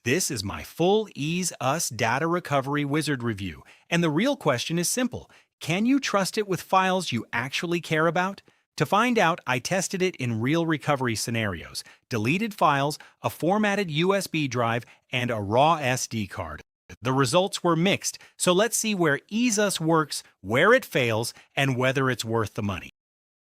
This is my full EaseUS Data Recovery Wizard review, and the real question is simple. Can you trust it with files you actually care about? To find out, I tested it in real recovery scenarios: deleted files, a formatted USB drive, and a raw SD card. The results were mixed, so let's see where EaseUS works, where it fails, and whether it's worth the money.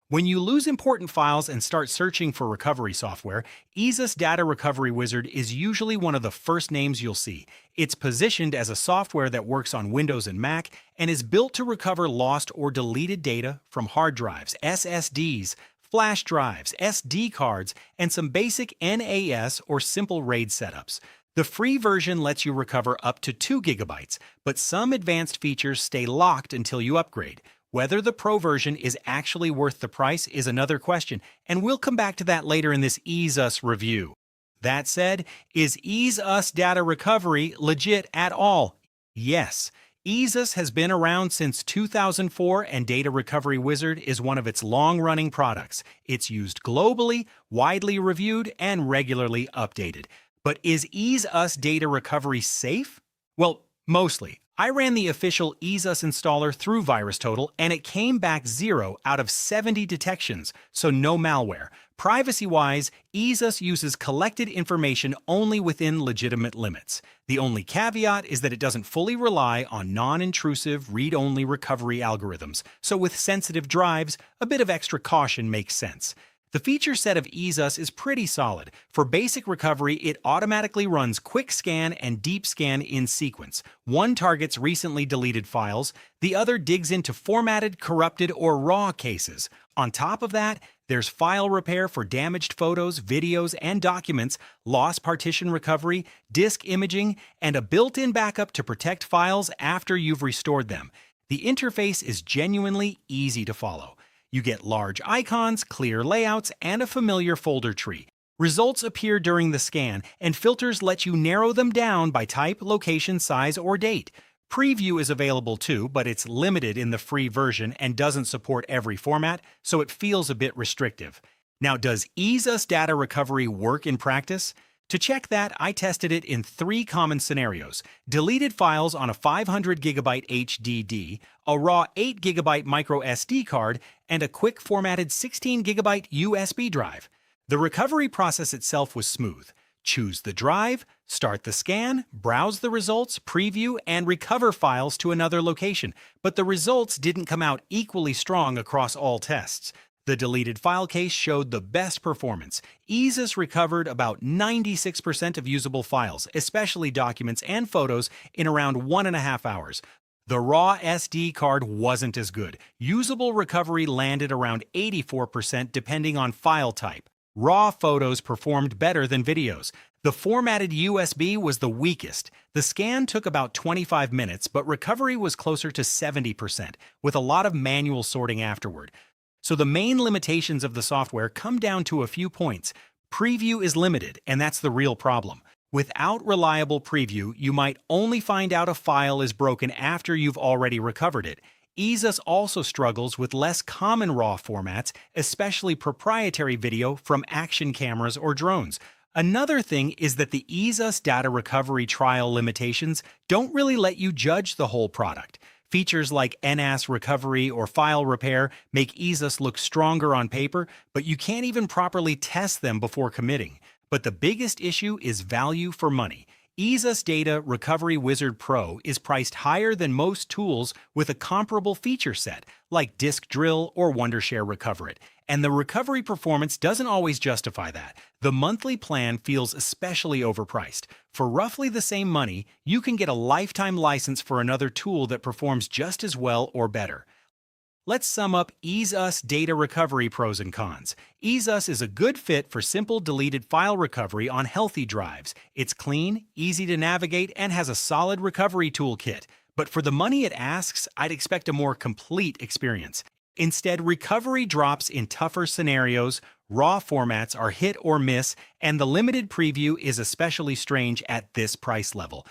When you lose important files and start searching for recovery software, EaseUS Data Recovery Wizard is usually one of the first names you'll see. It's positioned as a software that works on Windows and Mac and is built to recover lost or deleted data from hard drives, SSDs, flash drives, SD cards, and some basic NAS or simple RAID setups. The free version lets you recover up to 2 gigabytes, but some advanced features stay locked until you upgrade. Whether the Pro version is actually worth the price is another question, and we'll come back to that later in this EaseUS review. That said, is EaseUS Data Recovery legit at all? Yes. EaseUS has been around since 2004, and Data Recovery Wizard is one of its long-running products. It's used globally, widely reviewed, and regularly updated. But is EaseUS Data Recovery safe? Well, mostly. I ran the official EaseUS installer through VirusTotal, and it came back 0 out of 70 detections, so no malware. Privacy-wise, EaseUS uses collected information only within legitimate limits. The only caveat is that it doesn't fully rely on non-intrusive, read-only recovery algorithms, so with sensitive drives, a bit of extra caution makes sense. The feature set of EaseUS is pretty solid. For basic recovery, it automatically runs Quick Scan and Deep Scan in sequence. One targets recently deleted files, the other digs into formatted, corrupted, or raw cases. On top of that, there's file repair for damaged photos, videos, and documents, loss partition recovery, disk imaging, and a built-in backup to protect files after you've restored them. The interface is genuinely easy to follow. You get large icons, clear layouts, and a familiar folder tree. Results appear during the scan, and filters let you narrow them down by type, location, size, or date. Preview is available too, but it's limited in the free version and doesn't support every format, so it feels a bit restrictive. Now, does EaseUS Data Recovery work in practice? To check that, I tested it in 3 common scenarios: deleted files on a 500 gigabyte HDD, a raw 8 gigabyte micro SD card, and a quick formatted 16 gigabyte USB drive. The recovery process itself was smooth. Choose the drive, start the scan, browse the results, preview, and recover files to another location, but the results didn't come out equally strong across all tests. The deleted file case showed the best performance. EaseUS recovered about 96% of usable files, especially documents and photos, in around 1.5 hours. The raw SD card wasn't as good. Usable recovery landed around 84% depending on file type. Raw photos performed better than videos. The formatted USB was the weakest. The scan took about 25 minutes, but recovery was closer to 70%, with a lot of manual sorting afterward. So the main limitations of the software come down to a few points. Preview is limited, and that's the real problem. Without reliable preview, you might only find out a file is broken after you've already recovered it. EaseUS also struggles with less common raw formats, especially proprietary video from action cameras or drones. Another thing is that the EaseUS Data Recovery trial limitations don't really let you judge the whole product. Features like NAS recovery or file repair make EaseUS look stronger on paper, but you can't even properly test them before committing. But the biggest issue is value for money. EaseUS Data Recovery Wizard Pro is priced higher than most tools with a comparable feature set, like Disk Drill or Wondershare Recover It, and the recovery performance doesn't always justify that. The monthly plan feels especially overpriced. For roughly the same money, you can get a lifetime license for another tool that performs just as well or better. Let's sum up EaseUS Data Recovery pros and cons. EaseUS is a good fit for simple deleted file recovery on healthy drives. It's clean, easy to navigate, and has a solid recovery toolkit. But for the money it asks, I'd expect a more complete experience. Instead, recovery drops in tougher scenarios, raw formats are hit or miss, and the limited preview is especially strange at this price level.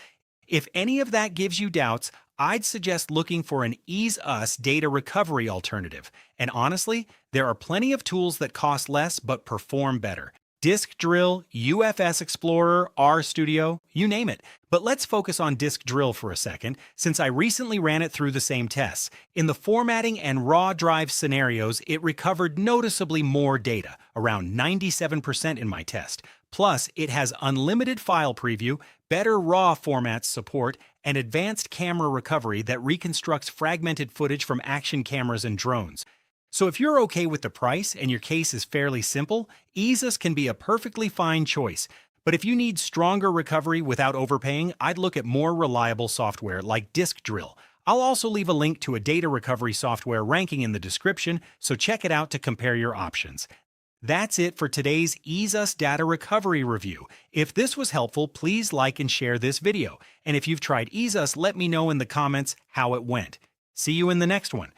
If any of that gives you doubts, I'd suggest looking for an EaseUS data recovery alternative. And honestly, there are plenty of tools that cost less but perform better. Disk Drill, UFS Explorer, RStudio, you name it. But let's focus on Disk Drill for a second, since I recently ran it through the same tests. In the formatting and raw drive scenarios, it recovered noticeably more data, around 97% in my test. Plus, it has unlimited file preview, better raw formats support, and advanced camera recovery that reconstructs fragmented footage from action cameras and drones. So if you're okay with the price and your case is fairly simple, EaseUS can be a perfectly fine choice. But if you need stronger recovery without overpaying, I'd look at more reliable software like Disk Drill. I'll also leave a link to a data recovery software ranking in the description, so check it out to compare your options. That's it for today's EaseUS Data Recovery Review. If this was helpful, please like and share this video. And if you've tried EaseUS, let me know in the comments how it went. See you in the next one.